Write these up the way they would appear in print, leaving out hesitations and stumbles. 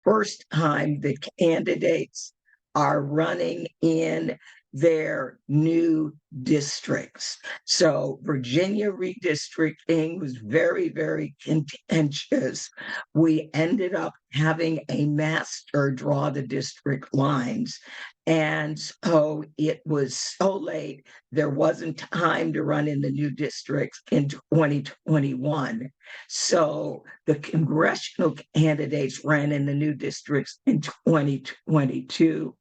first time the candidates are running in their new districts. So Virginia redistricting was very, very contentious. We ended up having a master draw the district lines. And so it was so late, there wasn't time to run in the new districts in 2021. So the congressional candidates ran in the new districts in 2022.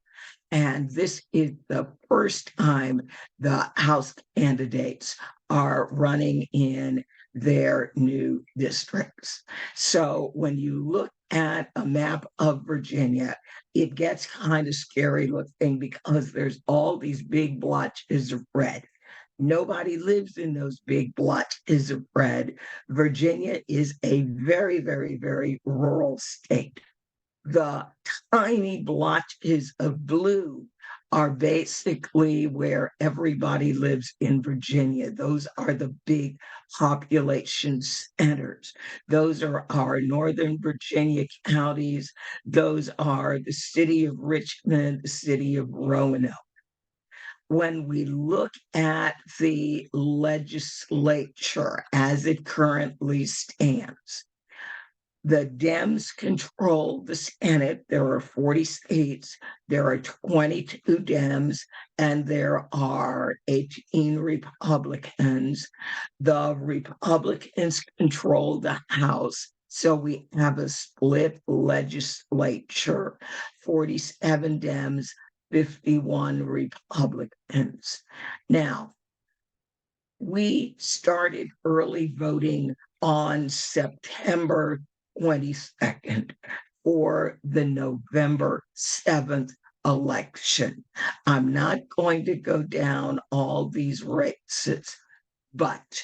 And this is the first time the House candidates are running in their new districts. So when you look at a map of Virginia, it gets kind of scary looking because there's all these big blotches of red. Nobody lives in those big blotches of red. Virginia is a very, very, very rural state. The tiny blotches of blue are basically where everybody lives in Virginia. Those are the big population centers. Those are our Northern Virginia counties. Those are the city of Richmond, the city of Roanoke. When we look at the legislature as it currently stands, the Dems control the Senate. There are 40 seats. There are 22 Dems, and there are 18 Republicans. The Republicans control the House. So we have a split legislature, 47 Dems, 51 Republicans. Now, we started early voting on September 22nd for the November 7th election. I'm not going to go down all these races, but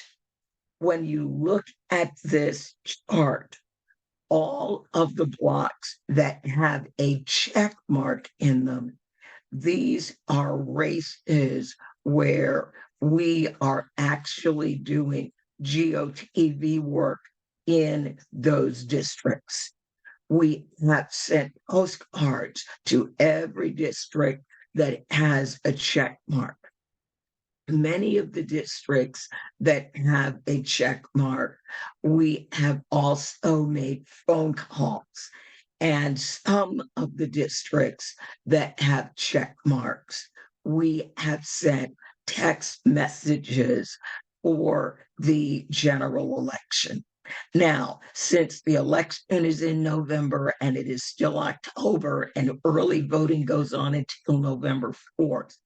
when you look at this chart, all of the blocks that have a check mark in them, these are races where we are actually doing GOTV work in those districts. We have sent postcards to every district that has a check mark. Many of the districts that have a check mark, we have also made phone calls. And some of the districts that have check marks, we have sent text messages for the general election. Now, since the election is in November and it is still October and early voting goes on until November 4th,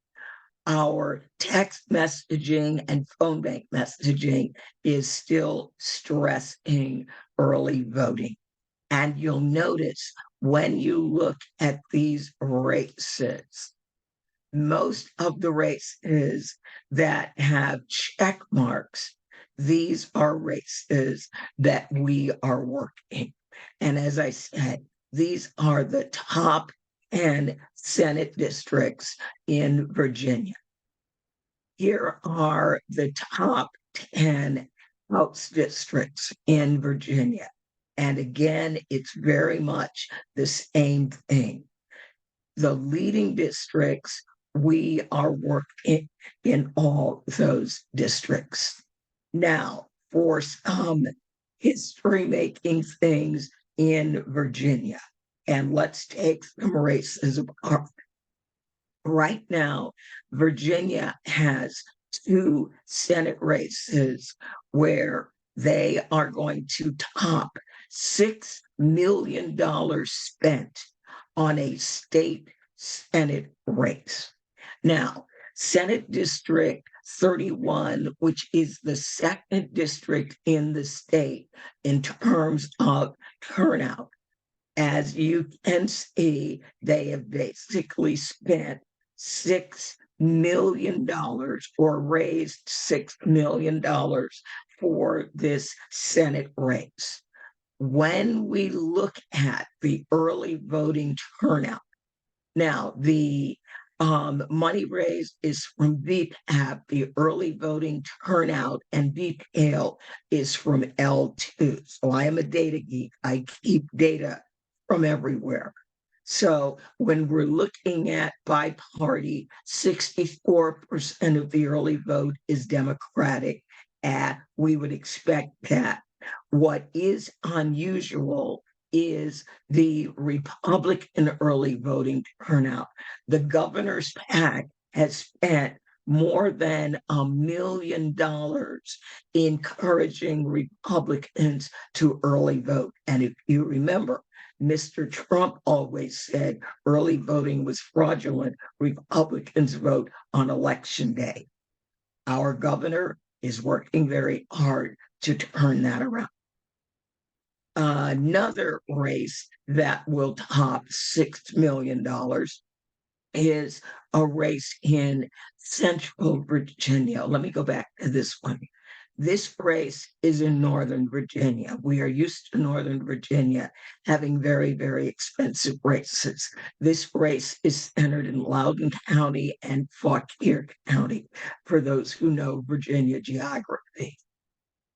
our text messaging and phone bank messaging is still stressing early voting. And you'll notice when you look at these races, most of the races that have check marks, these are races that we are working. And as I said, these are the top 10 Senate districts in Virginia. Here are the top 10 House districts in Virginia. And again, it's very much the same thing. The leading districts, we are working in all those districts. Now, for some history making things in Virginia, and let's take some races apart. Right now, Virginia has 2 Senate races where they are going to top $6 million spent on a state Senate race. Now, Senate District 31, which is the second district in the state in terms of turnout, as you can see, they have basically spent $6 million or raised $6 million for this Senate race. When we look at the early voting turnout, now the money raised is from VPAP, the early voting turnout, and VPAL is from L2. So I am a data geek. I keep data from everywhere. So when we're looking at by party, 64% of the early vote is Democratic, and we would expect that. What is unusual is the Republican early voting turnout. The governor's PAC has spent more than $1 million encouraging Republicans to early vote. And if you remember, Mr. Trump always said early voting was fraudulent. Republicans vote on election day. Our governor is working very hard to turn that around. Another race that will top $6 million is a race in Central Virginia. Let me go back to this one. This race is in Northern Virginia. We are used to Northern Virginia having very, very expensive races. This race is centered in Loudoun County and Fauquier County, for those who know Virginia geography.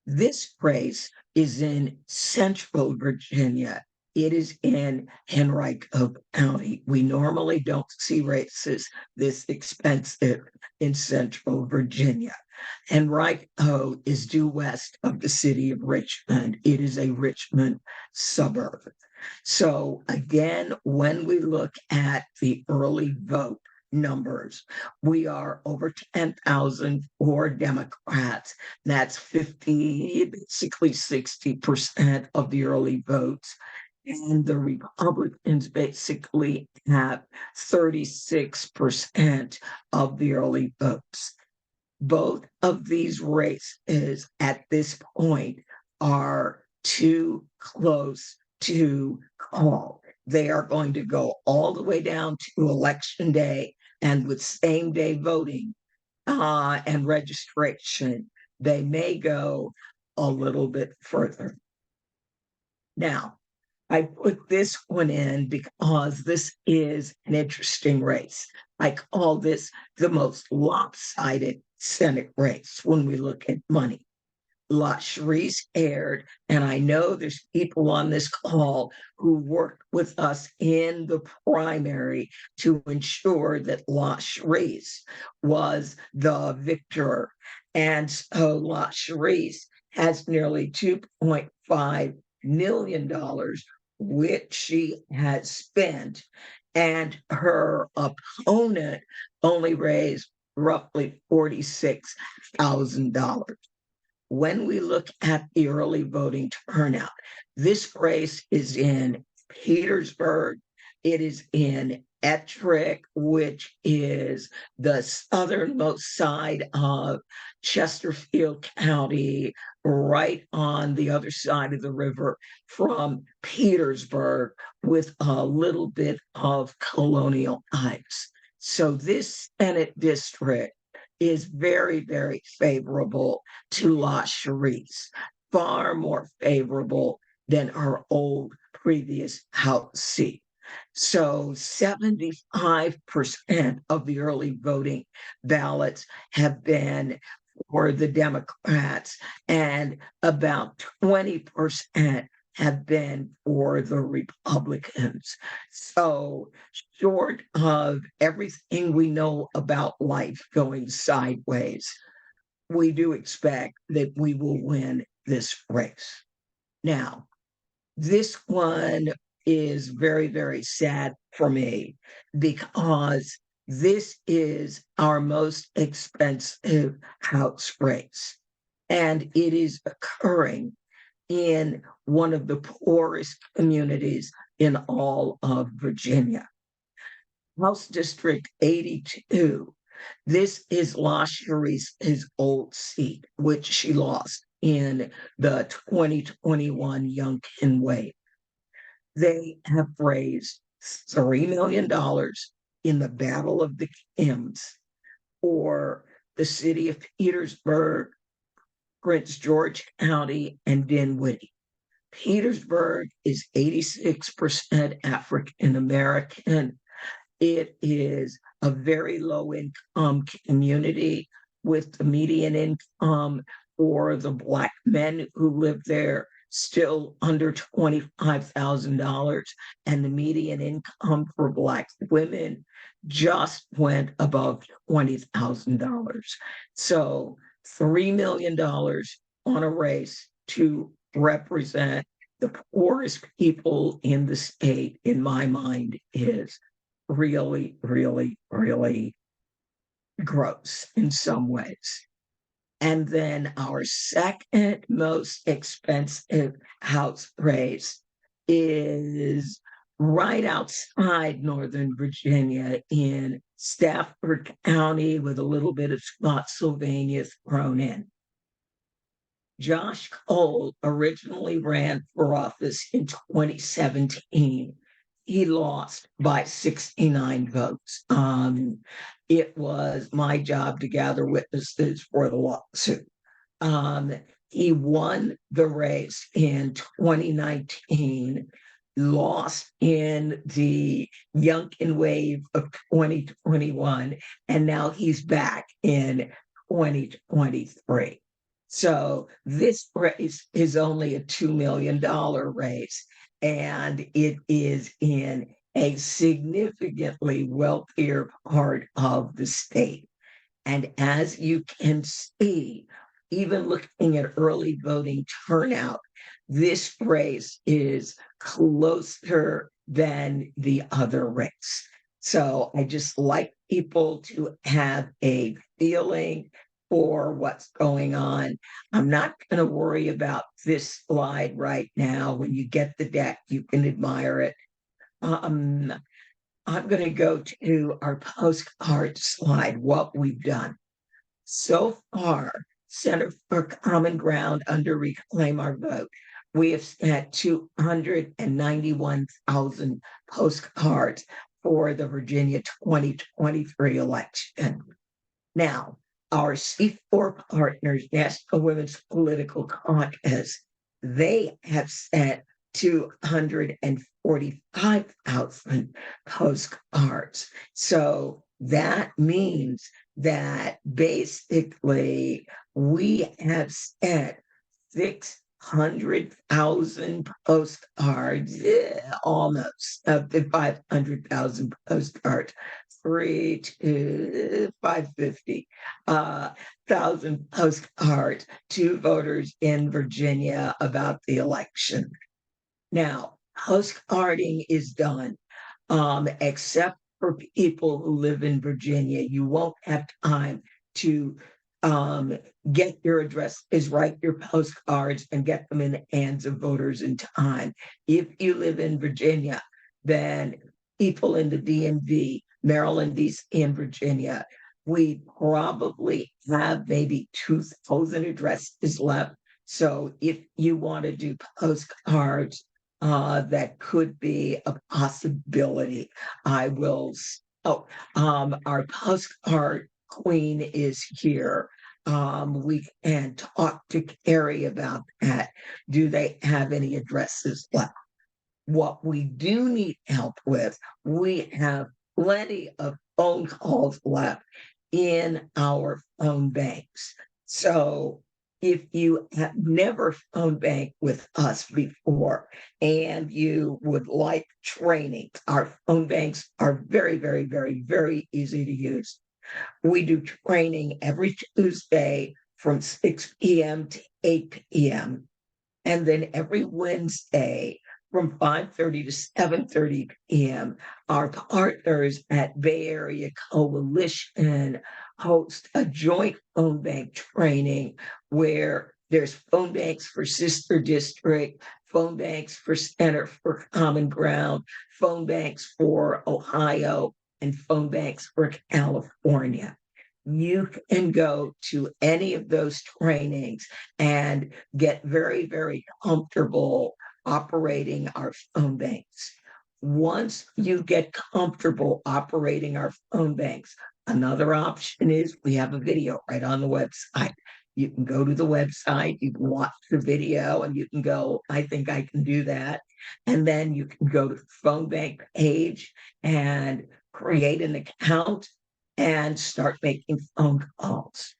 This race is in Central Virginia. It is in Henrico County. We normally don't see races this expensive in Central Virginia. Henrico is due west of the city of Richmond. It is a Richmond suburb. So again, when we look at the early vote numbers, we are over 10,000 for Democrats. That's 50, basically 60% of the early votes. And the Republicans basically have 36% of the early votes. Both of these races at this point are too close to call. They are going to go all the way down to election day, and with same day voting and registration, they may go a little bit further. Now, I put this one in because this is an interesting race. I call this the most lopsided Senate race when we look at money. La Cherise aired, and I know there's people on this call who worked with us in the primary to ensure that La Cherise was the victor. And so La Cherise has nearly $2.5 million, which she has spent, and her opponent only raised roughly $46,000. When we look at the early voting turnout, this race is in Petersburg. It is in Ettrick, which is the southernmost side of Chesterfield County, right on the other side of the river from Petersburg, with a little bit of colonial ice. So this Senate district is very, very favorable to La Cherise, far more favorable than her old previous House seat. So 75% of the early voting ballots have been for the Democrats, and about 20% have been for the Republicans. So, short of everything we know about life going sideways, we do expect that we will win this race. Now, this one is very, very sad for me because this is our most expensive House race, and it is occurring in one of the poorest communities in all of Virginia. House District 82. This is La Cherise's old seat, which she lost in the 2021 Youngkin wave. They have raised $3 million in the Battle of the Kims for the city of Petersburg, Prince George County, and Dinwiddie. Petersburg is 86% African American. It is a very low income community, with the median income for the Black men who live there still under $25,000, and the median income for Black women just went above $20,000. So $3 million on a race to represent the poorest people in the state, in my mind, is really, really, really gross in some ways. And then our second most expensive house race is right outside Northern Virginia in Stafford County, with a little bit of Spotsylvania thrown in. Josh Cole originally ran for office in 2017. He lost by 69 votes. It was my job to gather witnesses for the lawsuit. Um, he won the race in 2019, lost in the Youngkin wave of 2021, and now he's back in 2023. So this race is only a $2 million race, and it is in a significantly wealthier part of the state. And as you can see, even looking at early voting turnout, this race is closer than the other race. So I just like people to have a feeling for what's going on. I'm not going to worry about this slide right now. When you get the deck, you can admire it. Um, I'm going to go to our postcard slide, what we've done. So far, Center for Common Ground under Reclaim Our Vote, we have sent 291,000 postcards for the Virginia 2023 election. Now, our C4 partners, National Women's Political Caucus, they have sent 245,000 postcards. So that means that basically we have sent 600,000 postcards, almost up to 500,000 postcards, 3 to 550 thousand postcards to voters in Virginia about the election. Now, postcarding is done, except for people who live in Virginia. You won't have time to get your addresses, write your postcards, and get them in the hands of voters in time. If you live in Virginia, then people in the DMV, Maryland, DC, and Virginia, we probably have maybe 2,000 addresses left. So if you want to do postcards, that could be a possibility. I will. Oh, our postcard queen is here. We can talk to Carrie about that. Do they have any addresses left? What we do need help with, we have plenty of phone calls left in our phone banks. So if you have never phone banked with us before and you would like training, our phone banks are very, very, very, very easy to use. We do training every Tuesday from 6 p.m. to 8 p.m. And then every Wednesday from 5:30 to 7:30 p.m., our partners at Bay Area Coalition host a joint phone bank training where there's phone banks for Sister District, phone banks for Center for Common Ground, phone banks for Ohio, and phone banks for California. You can go to any of those trainings and get very, very comfortable operating our phone banks. Once you get comfortable operating our phone banks, another option is we have a video right on the website. You can go to the website, you can watch the video, and you can go, I think I can do that. And then you can go to the phone bank page and create an account and start making phone calls.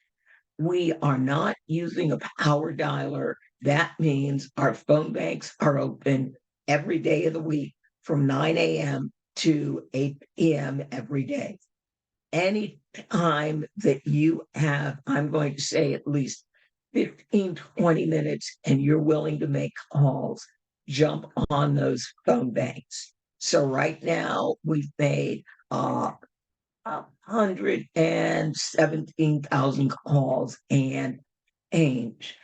We are not using a power dialer That means our phone banks are open every day of the week from 9 a.m. to 8 p.m. every day. Any time that you have, I'm going to say at least 15, 20 minutes, and you're willing to make calls, jump on those phone banks. So right now we've made 117,000 calls and change.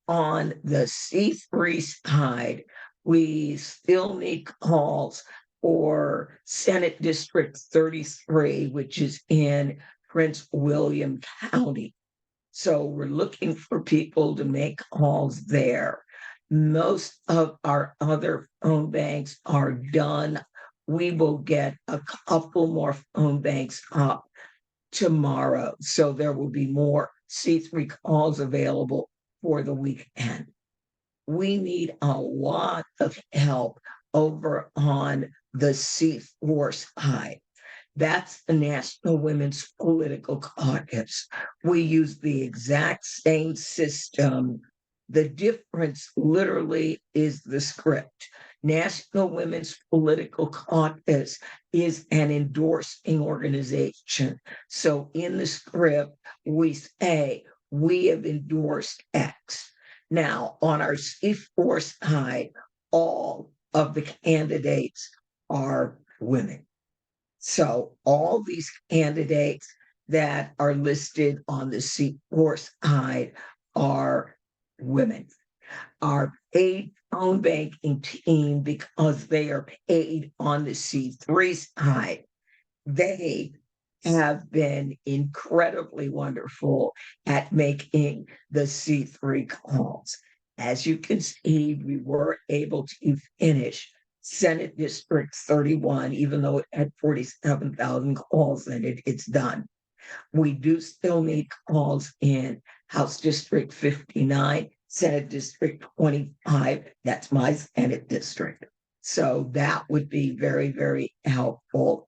On the C3 side, we still need calls for Senate District 33, which is in Prince William County. So we're looking for people to make calls there. Most of our other phone banks are done. We will get a couple more phone banks up tomorrow. So there will be more C3 calls available for the weekend. We need a lot of help over on the C4 side. That's the National Women's Political Caucus. We use the exact same system. The difference literally is the script. National Women's Political Caucus is an endorsing organization. So in the script, we say, we have endorsed X. Now, on our C4 side, all of the candidates are women. So all these candidates that are listed on the C4 side are women. Our paid phone banking team, because they are paid on the C3 side, they have been incredibly wonderful at making the C3 calls. As you can see, we were able to finish Senate District 31, even though it had 47,000 calls in it, it's done. We do still need calls in House District 59, Senate District 25. That's my Senate district. So that would be very, very helpful.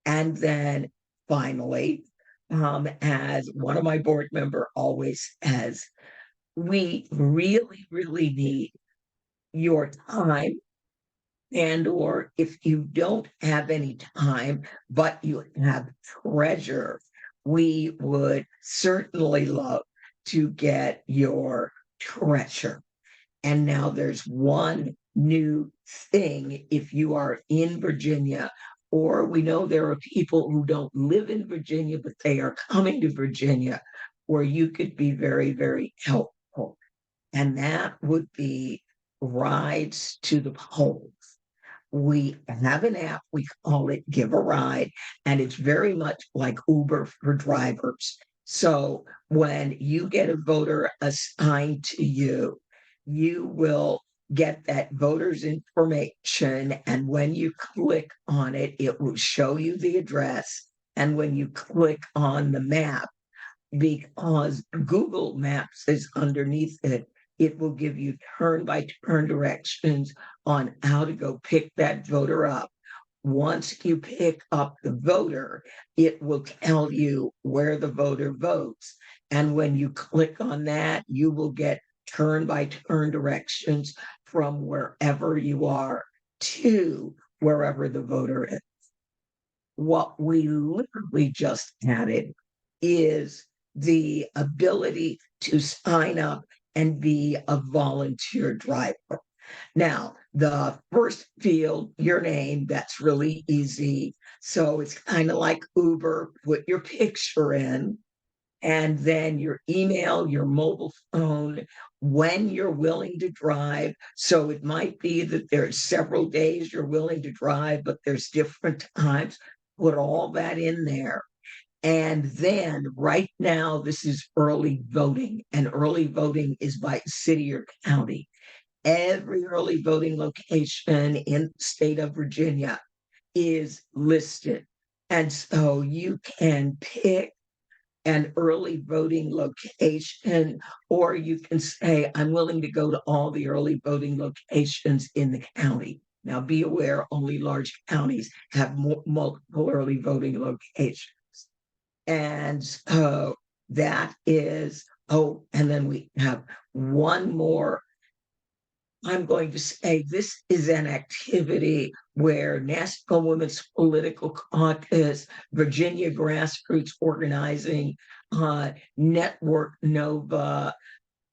And then finally, as one of my board member always says, we really, really need your time. And or if you don't have any time, but you have treasure, we would certainly love to get your treasure. And now there's one new thing. If you are in Virginia, or we know there are people who don't live in Virginia, but they are coming to Virginia, where you could be very, very helpful. And that would be rides to the polls. We have an app, we call it Give a Ride, and it's very much like Uber for drivers. So when you get a voter assigned to you, you will get that voter's information. And when you click on it, it will show you the address. And when you click on the map, because Google Maps is underneath it, it will give you turn by turn directions on how to go pick that voter up. Once you pick up the voter, it will tell you where the voter votes. And when you click on that, you will get turn by turn directions from wherever you are to wherever the voter is. What we literally just added is the ability to sign up and be a volunteer driver. Now, the first field, your name, that's really easy. So it's kind of like Uber, put your picture in, and then your email, your mobile phone, when you're willing to drive. So it might be that there's several days you're willing to drive, but there's different times. Put all that in there. And then right now, this is early voting, and early voting is by city or county. Every early voting location in the state of Virginia is listed. And so you can pick an early voting location, or you can say, I'm willing to go to all the early voting locations in the county. Now, be aware, only large counties have multiple early voting locations. And so that is, oh, and then we have one more I'm going to say this is an activity where National Women's Political Caucus, Virginia Grassroots Organizing, Network Nova,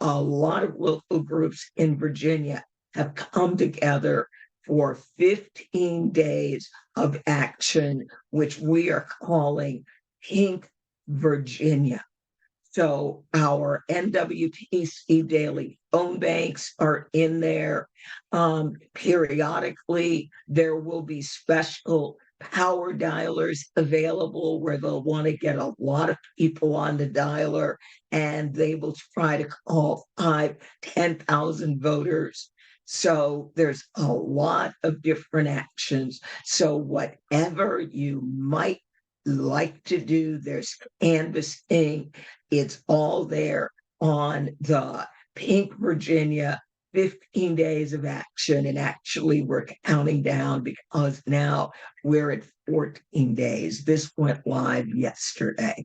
a lot of local groups in Virginia have come together for 15 days of action, which we are calling Pink Virginia. So our NWTC daily phone banks are in there. Periodically, there will be special power dialers available where they'll want to get a lot of people on the dialer, and they will try to call 10,000 voters. So there's a lot of different actions. So whatever you might like to do, there's canvassing. It's all there on the Pink Virginia 15 days of action. And actually, we're counting down because now we're at 14 days. This went live yesterday.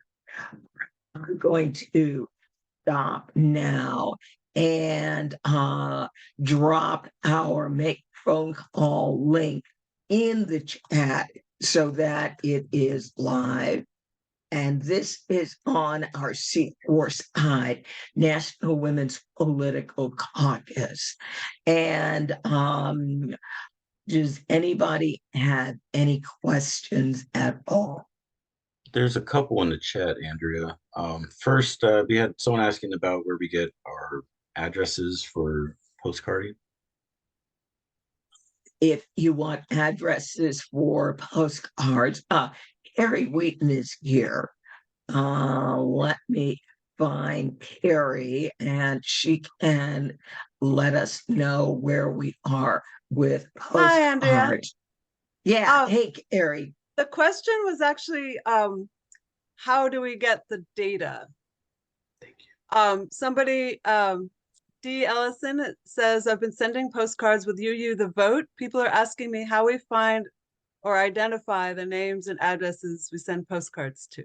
I'm going to stop now and drop our make phone call link in the chat so that it is live. And this is on our C4 side, National Women's Political Caucus. And does anybody have any questions at all? There's a couple in the chat, Andrea. First, we had someone asking about where we get our addresses for postcarding. If you want addresses for postcards, Carrie Wheaton is here. Let me find Carrie, and she can let us know where we are with Hi, Andrea. postcards. Yeah, hey, Carrie. The question was actually, how do we get the data? Thank you. Somebody, D. Ellison says, I've been sending postcards with UU the vote. People are asking me how we find or identify the names and addresses we send postcards to.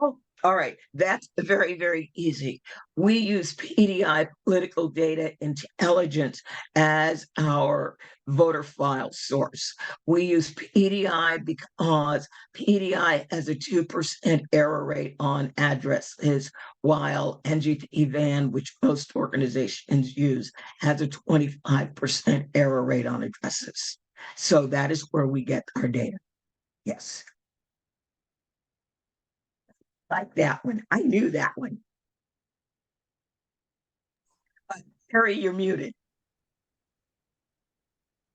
Oh, all right. That's very, very easy. We use PDI, political data intelligence, as our voter file source. We use PDI because PDI has a 2% error rate on addresses, while NGT Van, which most organizations use, has a 25% error rate on addresses. So that is where we get our data. Yes. Like that one. I knew that one. Harry, you're muted.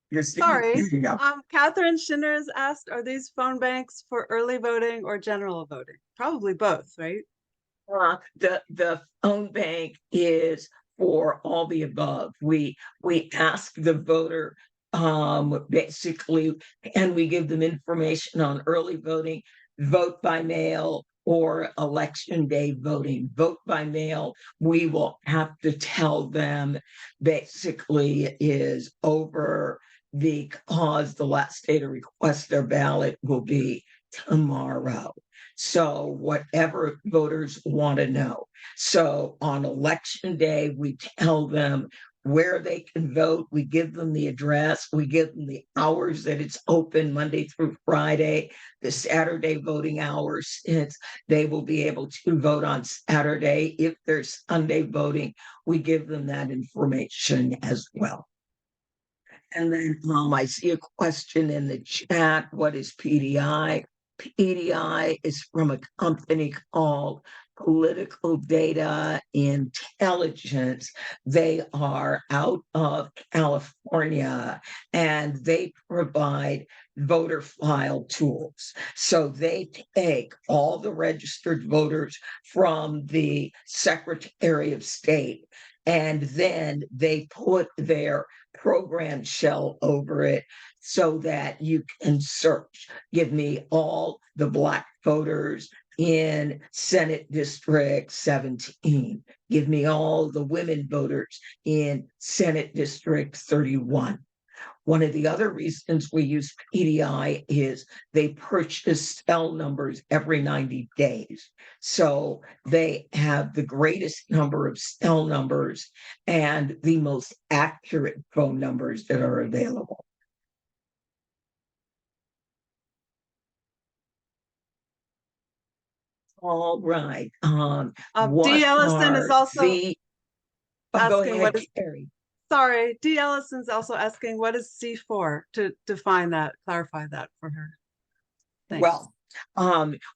You're Sorry. you go. Catherine Schinner has asked, are these phone banks for early voting or general voting? Probably both, right? The phone bank is for all the above. We ask the voter basically, and we give them information on early voting, vote by mail, or election day voting. Vote by mail, we will have to tell them basically is over because the last day to request their ballot will be tomorrow. So whatever voters want to know. So on election day, we tell them where they can vote. We give them the address. We give them the hours that it's open Monday through Friday, the Saturday voting hours, since they will be able to vote on Saturday. If there's Sunday voting, we give them that information as well. And then I see a question in the chat. What is PDI? PDI is from a company called Political Data Intelligence. They are out of California and they provide voter file tools. So they take all the registered voters from the Secretary of State and then they put their program shell over it so that you can search. Give me all the Black voters in Senate District 17. Give me all the women voters in Senate District 31. One of the other reasons we use PDI is they purchase cell numbers every 90 days. So they have the greatest number of cell numbers and the most accurate phone numbers that are available. All right. D. What Ellison is are also the, go asking ahead, what is, Carrie. sorry, D. Ellison's also asking what is C4 to define that, clarify that for her. Thanks. Well,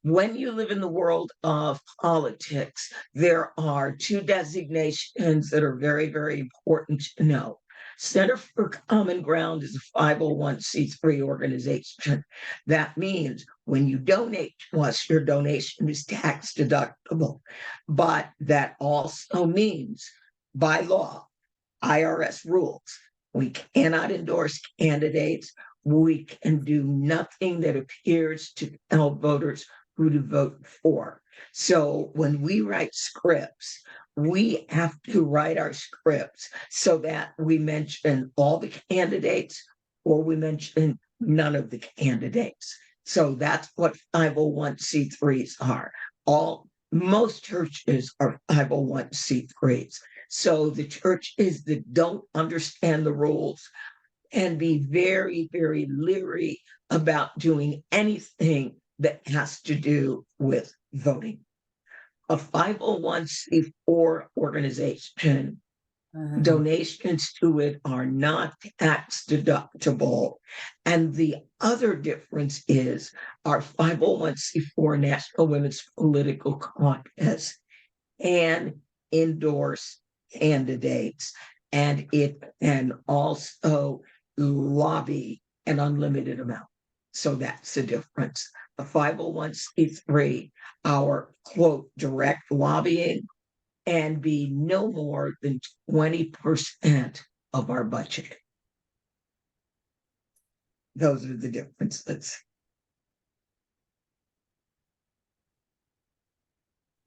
when you live in the world of politics, there are two designations that are very, very important to know. Center for Common Ground is a 501c3 organization. That means when you donate to us, your donation is tax deductible. But that also means, by law, IRS rules, we cannot endorse candidates. We can do nothing that appears to tell voters who to vote for. So when we write scripts, we have to write our scripts so that we mention all the candidates or we mention none of the candidates. So that's what 501c3s are. Most churches are 501c3s. So the churches that don't understand the rules and be very, very leery about doing anything that has to do with voting. A 501c4 organization, donations to it are not tax deductible. And the other difference is our 501c4 National Women's Political Caucus and endorse candidates, and it can also lobby an unlimited amount. So that's the difference. The 501c3, our quote, direct lobbying, and be no more than 20% of our budget. Those are the differences.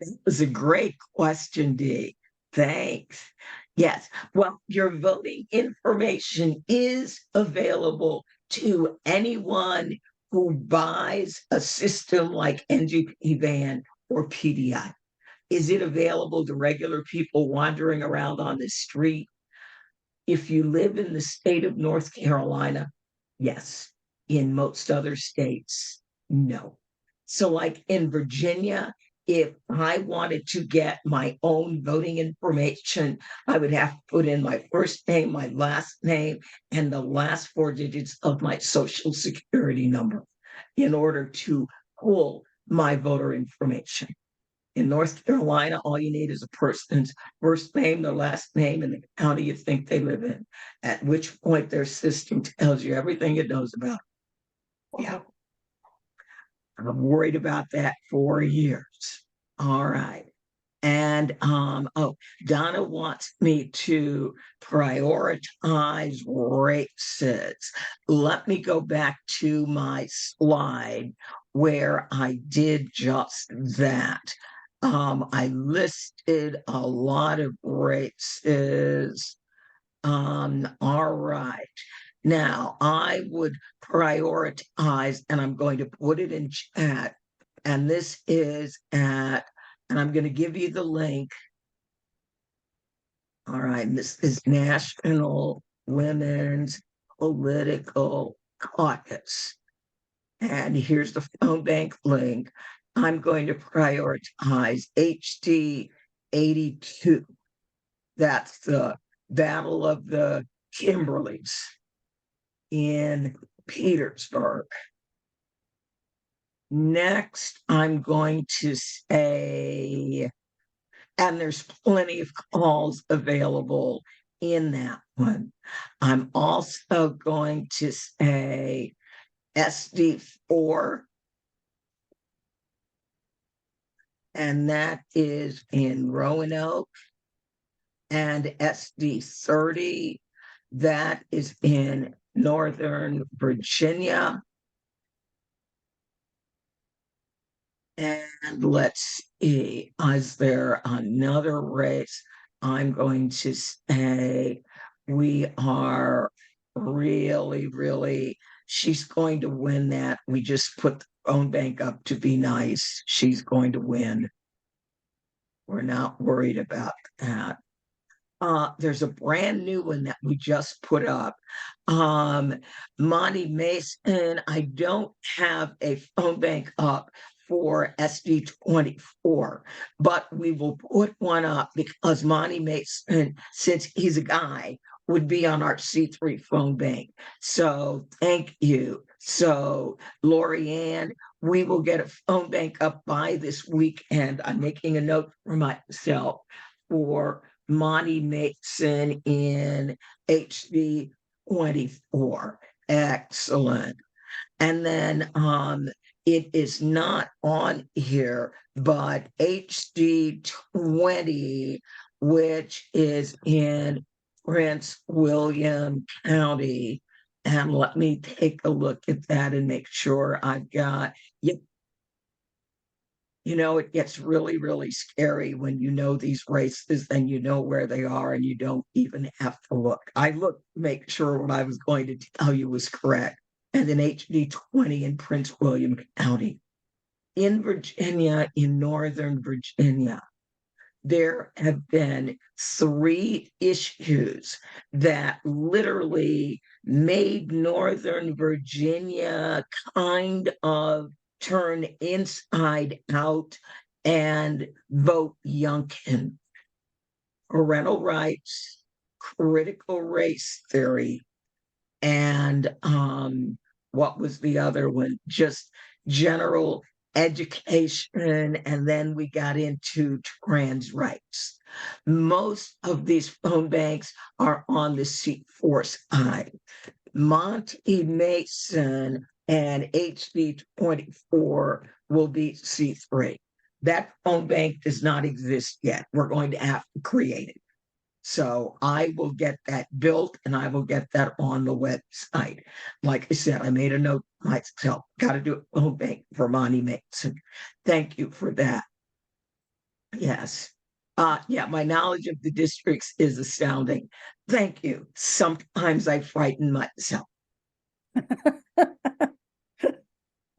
That was a great question, Dee. Thanks. Yes. Well, your voting information is available to anyone who buys a system like NGP Van or PDI. Is it available to regular people wandering around on the street? If you live in the state of North Carolina, yes. In most other states, no. So, like in Virginia, if I wanted to get my own voting information, I would have to put in my first name, my last name, and the last four digits of my social security number in order to pull my voter information. In North Carolina, all you need is a person's first name, their last name, and the county you think they live in, at which point their system tells you everything it knows about it. Yeah. I'm worried about that for years. All right. And Donna wants me to prioritize races. Let me go back to my slide where I did just that. I listed a lot of races. All right. Now I would prioritize, and I'm going to put it in chat. And this is at, and I'm going to give you the link. All right. This is National Women's Political Caucus. And here's the phone bank link. I'm going to prioritize HD 82. That's the Battle of the Kimberleys in Petersburg. Next, I'm going to say, and there's plenty of calls available in that one. I'm also going to say SD4, and that is in Roanoke, and SD30, that is in Northern Virginia. And let's see, is there another race? I'm going to say we are really, really, she's going to win that. We just put the phone bank up to be nice. She's going to win. We're not worried about that. There's a brand new one that we just put up. Um, Monty Mason, I don't have a phone bank up for SD24, but we will put one up because Monty Mason, since he's a guy, would be on our C3 phone bank. So thank you. So Lori Ann, we will get a phone bank up by this weekend. I'm making a note for myself for Monty Mason in HD 24. Excellent. And then it is not on here, but HD 20, which is in Prince William County. And let me take a look at that and make sure I've got, yeah, it gets really, really scary when you know these races and you know where they are and you don't even have to look. I looked to make sure what I was going to tell you was correct. And then HD 20 in Prince William County. In Virginia, in Northern Virginia, there have been 3 issues that literally made Northern Virginia kind of turn inside out and vote Youngkin. Parental rights, critical race theory, and what was the other one? Just general education, and then we got into trans rights. Most of these phone banks are on the C4 side. Monty Mason and HD24 will be C3. That phone bank does not exist yet. We're going to have to create it. So I will get that built and I will get that on the website. Like I said, I made a note myself. Got to do a phone bank for Monty Mason. Thank you for that. Yes. Yeah, my knowledge of the districts is astounding. Thank you. Sometimes I frighten myself.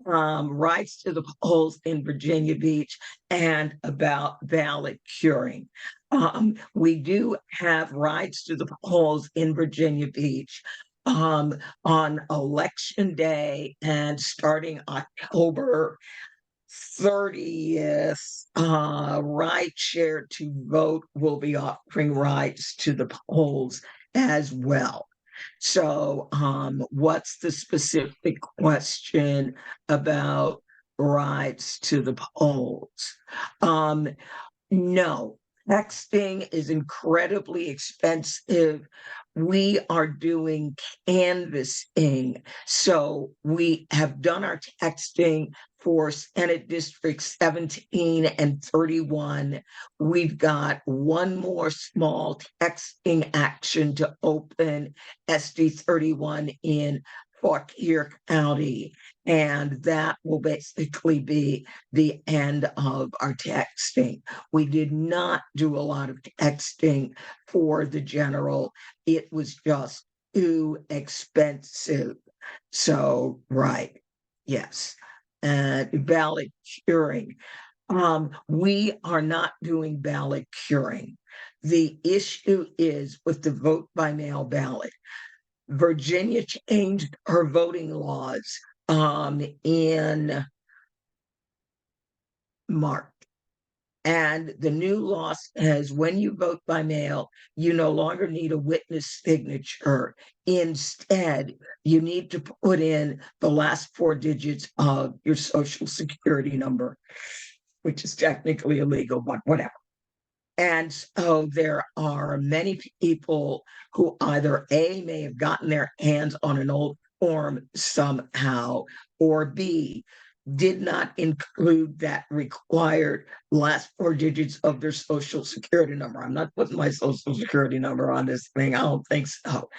Rights to the polls in Virginia Beach and about ballot curing. We do have rights to the polls in Virginia Beach on election day and starting October 30th, right share to vote will be offering rights to the polls as well. So, what's the specific question about rights to the polls? No, texting is incredibly expensive. We are doing canvassing. So we have done our texting for Senate District 17 and 31. We've got one more small texting action to open SD 31 in Fauquier County. And that will basically be the end of our texting. We did not do a lot of texting for the general. It was just too expensive. So, right. Yes. And ballot curing. We are not doing ballot curing. The issue is with the vote by mail ballot. Virginia changed her voting laws in March. And the new law says when you vote by mail, you no longer need a witness signature. Instead, you need to put in the last 4 digits of your social security number, which is technically illegal, but whatever. And so there are many people who either A, may have gotten their hands on an old form somehow, or B, did not include that required last 4 digits of their social security number. I'm not putting my social security number on this thing. I don't think so.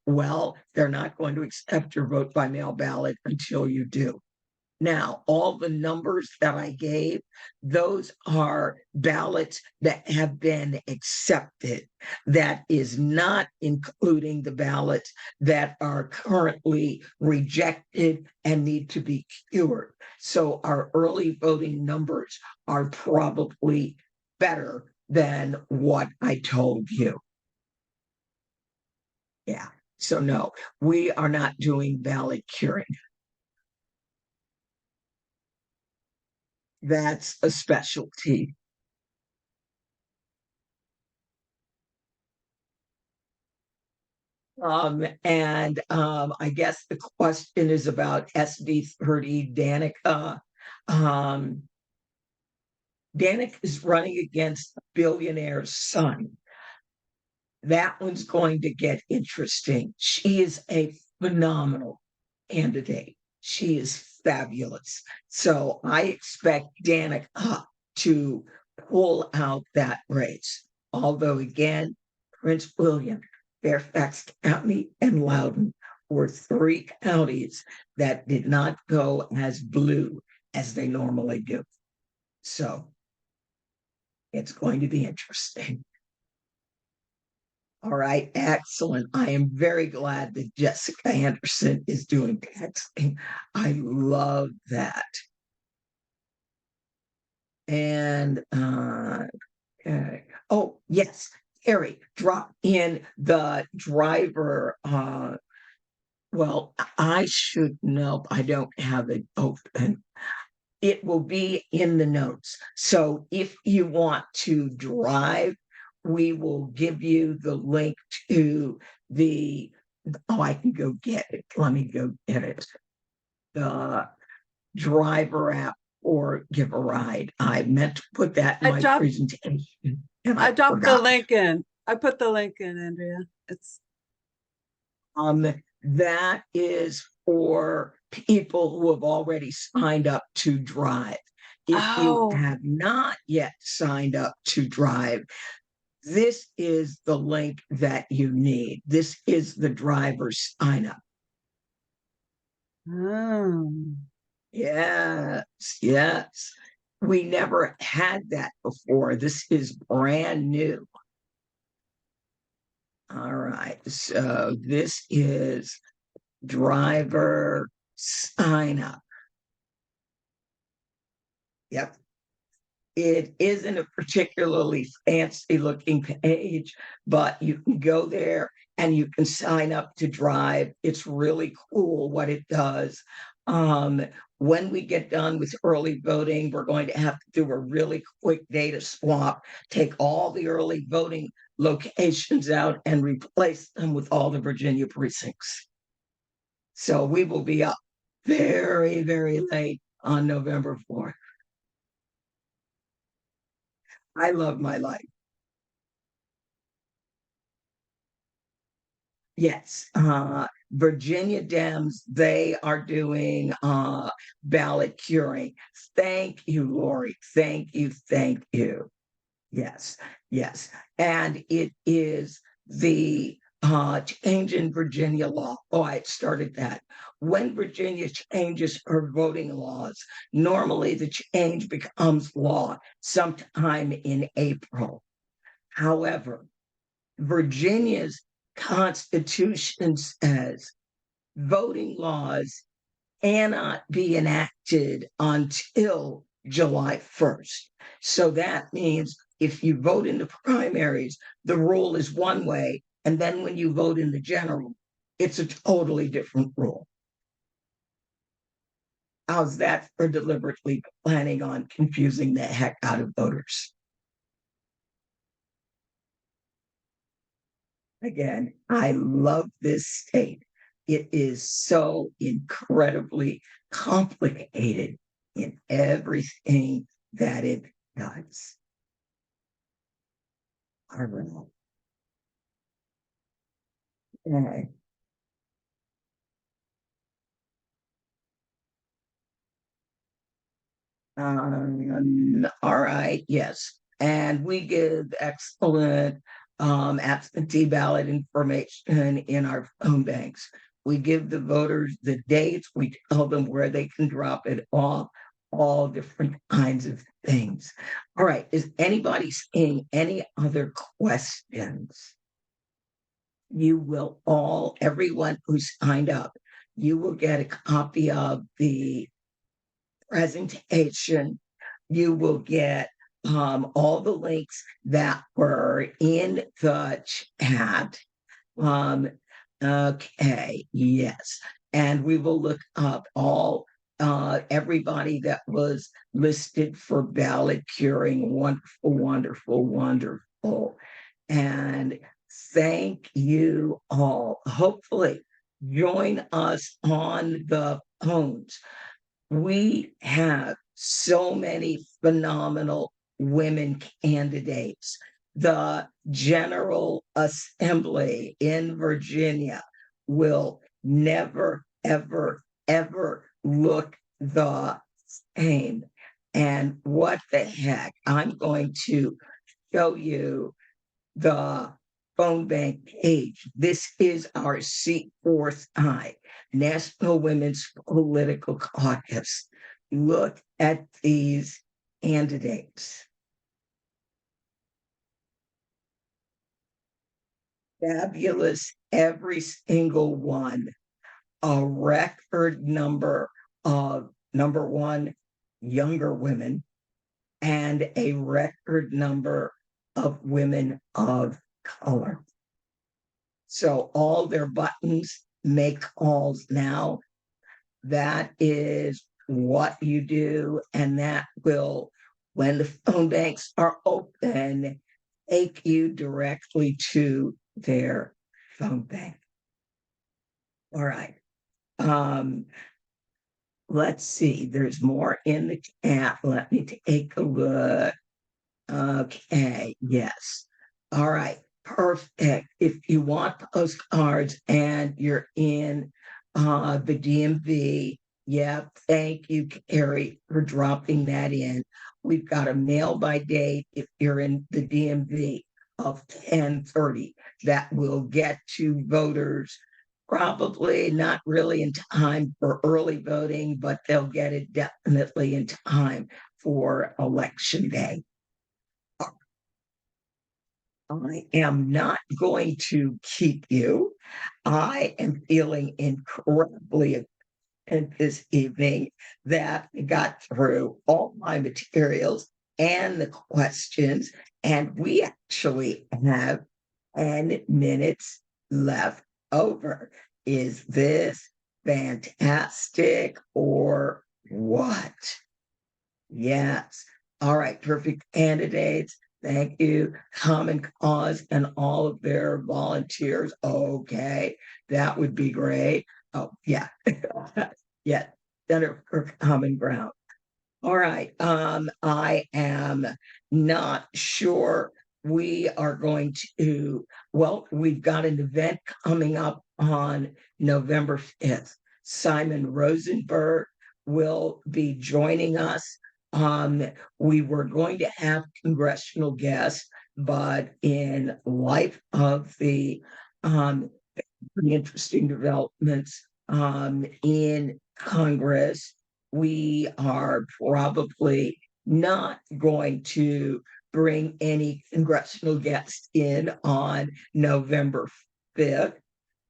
Well, they're not going to accept your vote by mail ballot until you do. Now, all the numbers that I gave, those are ballots that have been accepted. That is not including the ballots that are currently rejected and need to be cured. So our early voting numbers are probably better than what I told you. Yeah. So no, we are not doing ballot curing. That's a specialty. And I guess the question is about SD30 Danica. Um, Danica is running against a billionaire's son. That one's going to get interesting. She is a phenomenal candidate. She is fabulous. So I expect Danica to pull out that race. Although, again, Prince William, Fairfax County, and Loudoun were three counties that did not go as blue as they normally do. So it's going to be interesting. All right, excellent. I am very glad that Jessica Anderson is doing texting. I love that. And okay. Oh, yes, Harry, drop in the driver. Well, I should know. I don't have it open. It will be in the notes. So if you want to drive, we will give you the link to the, oh, I can go get it. Let me go get it. The driver app or give a ride. I meant to put that in I my dropped presentation and I I dropped the forgot. link in. I put the link in, Andrea. It's That is for people who have already signed up to drive. If you oh, have not yet signed up to drive, this is the link that you need. This is the driver's sign up. oh. Yes, yes. We never had that before. This is brand new. All right. So this is driver sign up. Yep. It isn't a particularly fancy looking page, but you can go there and you can sign up to drive. It's really cool what it does. Um, when we get done with early voting, we're going to have to do a really quick data swap, take all the early voting locations out and replace them with all the Virginia precincts. So we will be up very, very late on November 4th. I love my life. Yes, Virginia Dems, they are doing ballot curing. Thank you, Lori. Thank you, thank you. Yes, yes. And it is the change in Virginia law. Oh, I started that. When Virginia changes her voting laws, normally the change becomes law sometime in April. However, Virginia's Constitution says voting laws cannot be enacted until July 1st. So that means if you vote in the primaries, the rule is one way. And then when you vote in the general, it's a totally different rule. How's that for deliberately planning on confusing the heck out of voters? Again, I love this state. It is so incredibly complicated in everything that it does. All right. Okay. All right, yes. And we give excellent absentee ballot information in our phone banks. We give the voters the dates. We tell them where they can drop it off, all different kinds of things. All right. Is anybody seeing any other questions? You will all, everyone who signed up, you will get a copy of the presentation. You will get all the links that were in the chat. Um, okay, yes. And we will look up all everybody that was listed for ballot curing. Wonderful, wonderful, wonderful. And thank you all. Hopefully, join us on the phones. We have so many phenomenal women candidates. The General Assembly in Virginia will never, ever, ever look the same. And what the heck? I'm going to show you the phone bank page. This is our C4th National Women's Political Caucus. Look at these candidates. Fabulous, every single one. A record number of, number one, younger women, and a record number of women of color. So all their buttons make calls now. That is what you do. And that will, when the phone banks are open, take you directly to their phone bank. All right. Let's see. There's more in the chat. Let me take a look. Okay, yes. All right, perfect. If you want postcards and you're in the DMV, yeah, thank you, Carrie, for dropping that in. We've got a mail by date if you're in the DMV of 10:30 that will get to voters probably not really in time for early voting, but they'll get it definitely in time for election day. I am not going to keep you. I am feeling incredibly this evening that I got through all my materials and the questions, and we actually have 10 minutes left over. Is this fantastic or what? Yes. All right, perfect candidates. Thank you. Common Cause and all of their volunteers. Okay, that would be great. Oh, yeah. Yeah, Center for Common Ground. All right. I am not sure we are going to, well, we've got an event coming up on November 5th. Simon Rosenberg will be joining us. We were going to have congressional guests, but in light of the pretty interesting developments in Congress, we are probably not going to bring any congressional guests in on November 5th.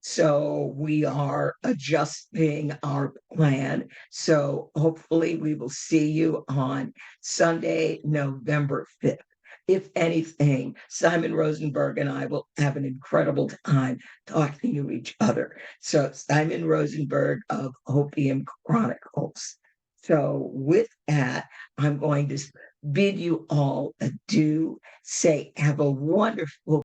So we are adjusting our plan. So hopefully we will see you on Sunday, November 5th. If anything, Simon Rosenberg and I will have an incredible time talking to each other. So Simon Rosenberg of Opium Chronicles. So with that, I'm going to bid you all adieu. Say, have a wonderful